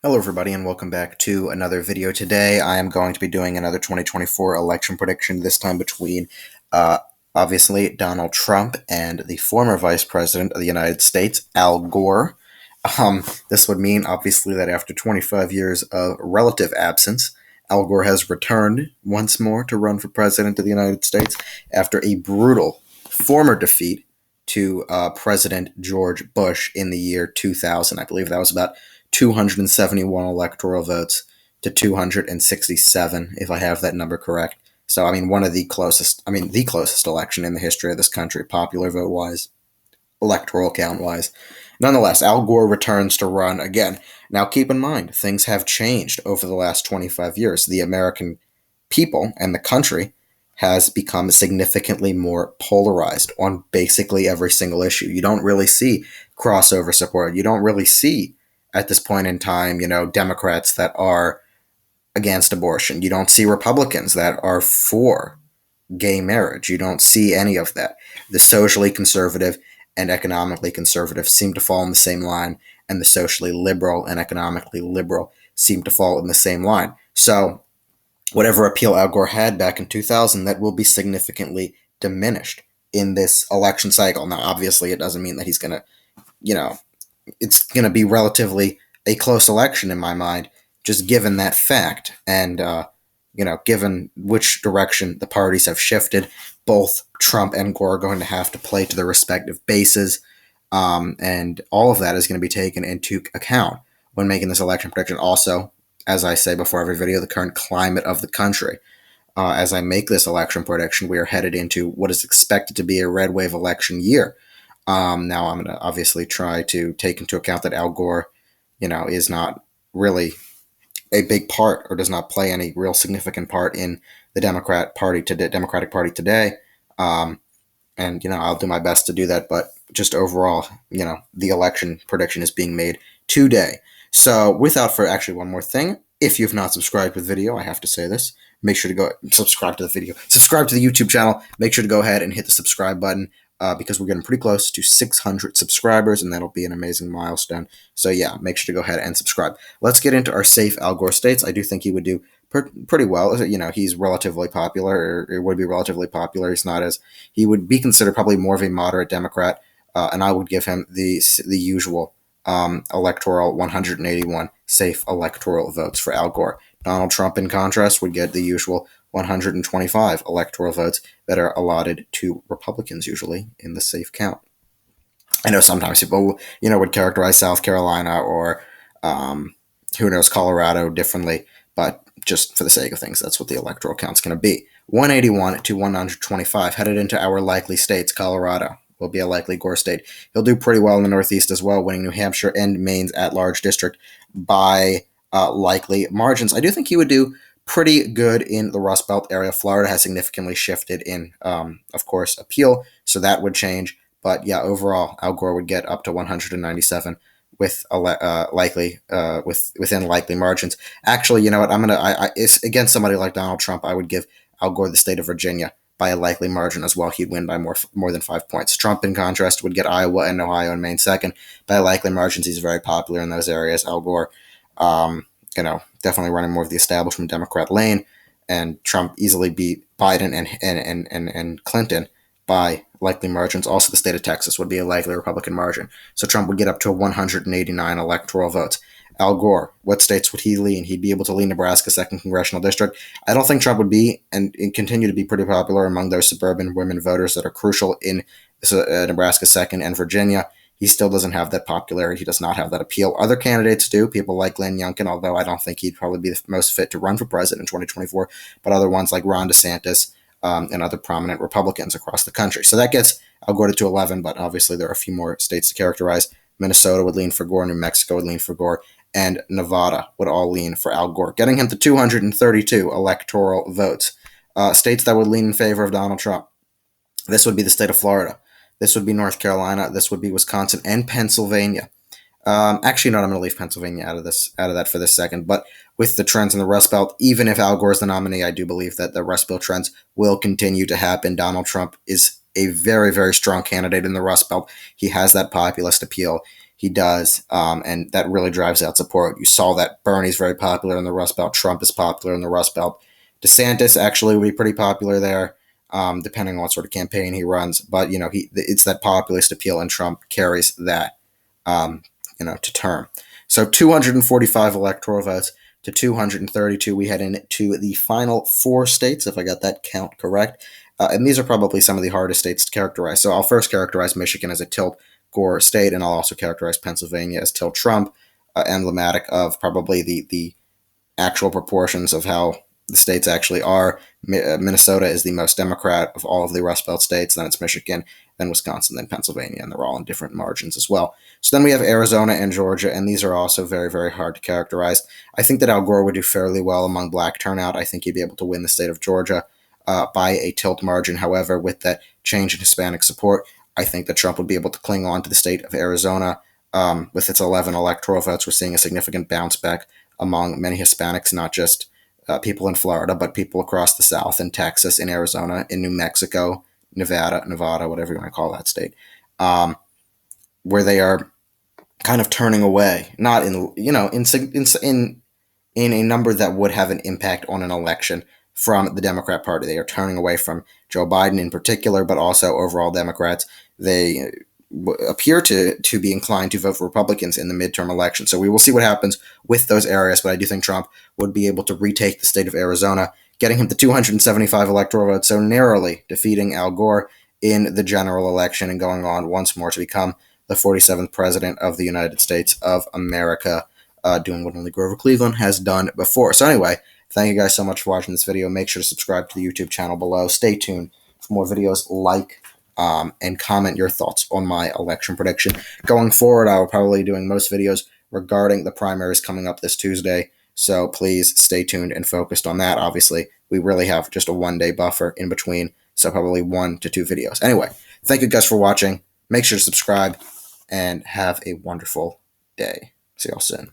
Hello everybody and welcome back to another video. Today I am going to be doing another 2024 election prediction, this time between obviously Donald Trump and the former Vice President of the United States, Al Gore. This would mean obviously that after 25 years of relative absence, Al Gore has returned once more to run for President of the United States after a brutal former defeat to President George Bush in the year 2000. I believe that was about 271 electoral votes to 267, if I have that number correct. So, I mean, the closest election in the history of this country, popular vote wise, electoral count wise. Nonetheless, Al Gore returns to run again. Now, keep in mind, things have changed over the last 25 years. The American people and the country has become significantly more polarized on basically every single issue. You don't really see crossover support. You don't really see, at this point in time, Democrats that are against abortion. You don't see Republicans that are for gay marriage. You don't see any of that. The socially conservative and economically conservative seem to fall in the same line, and the socially liberal and economically liberal seem to fall in the same line. So whatever appeal Al Gore had back in 2000, that will be significantly diminished in this election cycle. Now, obviously, it doesn't mean that he's going to, it's going to be relatively a close election in my mind, just given that fact. And, given which direction the parties have shifted, both Trump and Gore are going to have to play to their respective bases. And all of that is going to be taken into account when making this election prediction. Also, as I say before every video, the current climate of the country. As I make this election prediction, we are headed into what is expected to be a red wave election year. Now, I'm going to obviously try to take into account that Al Gore, is not really a big part or does not play any real significant part in the Democratic Party today. And, I'll do my best to do that. But just overall, the election prediction is being made today. So one more thing, if you've not subscribed with video, I have to say this, make sure to go subscribe to the video, subscribe to the YouTube channel, make sure to go ahead and hit the subscribe button. Because we're getting pretty close to 600 subscribers, and that'll be an amazing milestone. So yeah, make sure to go ahead and subscribe. Let's get into our safe Al Gore states. I do think he would do pretty well. He's relatively popular, or would be relatively popular. He would be considered probably more of a moderate Democrat, and I would give him the usual electoral 181 safe electoral votes for Al Gore. Donald Trump, in contrast, would get the usual 125 electoral votes that are allotted to Republicans, usually in the safe count. I know sometimes people, would characterize South Carolina or, Colorado differently, but just for the sake of things, that's what the electoral count's going to be. 181 to 125, headed into our likely states. Colorado will be a likely Gore state. He'll do pretty well in the Northeast as well, winning New Hampshire and Maine's at-large district by likely margins. I do think he would do pretty good in the Rust Belt area. Florida has significantly shifted in, of course, appeal, so that would change. But yeah, overall, Al Gore would get up to 197 with within likely margins. Actually, you know what? It's against somebody like Donald Trump, I would give Al Gore the state of Virginia by a likely margin as well. He'd win by more than 5 points. Trump, in contrast, would get Iowa and Ohio and Maine second by likely margins. He's very popular in those areas. Al Gore, definitely running more of the establishment Democrat lane, and Trump easily beat Biden and Clinton by likely margins. Also, the state of Texas would be a likely Republican margin. So Trump would get up to 189 electoral votes. Al Gore, what states would he lean? He'd be able to lean Nebraska, 2nd Congressional District. I don't think Trump would be and continue to be pretty popular among those suburban women voters that are crucial in Nebraska 2nd and Virginia. He still doesn't have that popularity. He does not have that appeal. Other candidates do, people like Youngkin, although I don't think he'd probably be the most fit to run for president in 2024, but other ones like Ron DeSantis and other prominent Republicans across the country. So that gets Al Gore to 11, but obviously there are a few more states to characterize. Minnesota would lean for Gore, New Mexico would lean for Gore, and Nevada would all lean for Al Gore, getting him to 232 electoral votes. States that would lean in favor of Donald Trump. This would be the state of Florida. This would be North Carolina. This would be Wisconsin and Pennsylvania. Actually, no, I'm going to leave Pennsylvania out of that for this second. But with the trends in the Rust Belt, even if Al Gore is the nominee, I do believe that the Rust Belt trends will continue to happen. Donald Trump is a very, very strong candidate in the Rust Belt. He has that populist appeal. he does, and that really drives out support. You saw that Bernie's very popular in the Rust Belt. Trump is popular in the Rust Belt. DeSantis actually would be pretty popular there, depending on what sort of campaign he runs. But it's that populist appeal, and Trump carries that, to term. So 245 electoral votes to 232. We head into the final 4 states, if I got that count correct. And these are probably some of the hardest states to characterize. So I'll first characterize Michigan as a tilt Gore state, and I'll also characterize Pennsylvania as tilt Trump, emblematic of probably the actual proportions of how the states actually are. Minnesota is the most Democrat of all of the Rust Belt states. Then it's Michigan, then Wisconsin, then Pennsylvania, and they're all in different margins as well. So then we have Arizona and Georgia, and these are also very, very hard to characterize. I think that Al Gore would do fairly well among black turnout. I think he'd be able to win the state of Georgia by a tilt margin. However, with that change in Hispanic support, I think that Trump would be able to cling on to the state of Arizona. With its 11 electoral votes, we're seeing a significant bounce back among many Hispanics, not just people in Florida, but people across the South, in Texas, in Arizona, in New Mexico, Nevada, whatever you want to call that state, where they are kind of turning away, not in a number that would have an impact on an election from the Democrat Party. They are turning away from Joe Biden in particular, but also overall Democrats. They appear to be inclined to vote for Republicans in the midterm election. So we will see what happens with those areas, but I do think Trump would be able to retake the state of Arizona, getting him to 275 electoral votes, so narrowly defeating Al Gore in the general election and going on once more to become the 47th president of the United States of America, doing what only Grover Cleveland has done before. So anyway, thank you guys so much for watching this video. Make sure to subscribe to the YouTube channel below. Stay tuned for more videos, and comment your thoughts on my election prediction. Going forward, I will probably be doing most videos regarding the primaries coming up this Tuesday, so please stay tuned and focused on that. Obviously, we really have just a 1-day buffer in between, so probably 1 to 2 videos. Anyway, thank you guys for watching. Make sure to subscribe, and have a wonderful day. See y'all soon.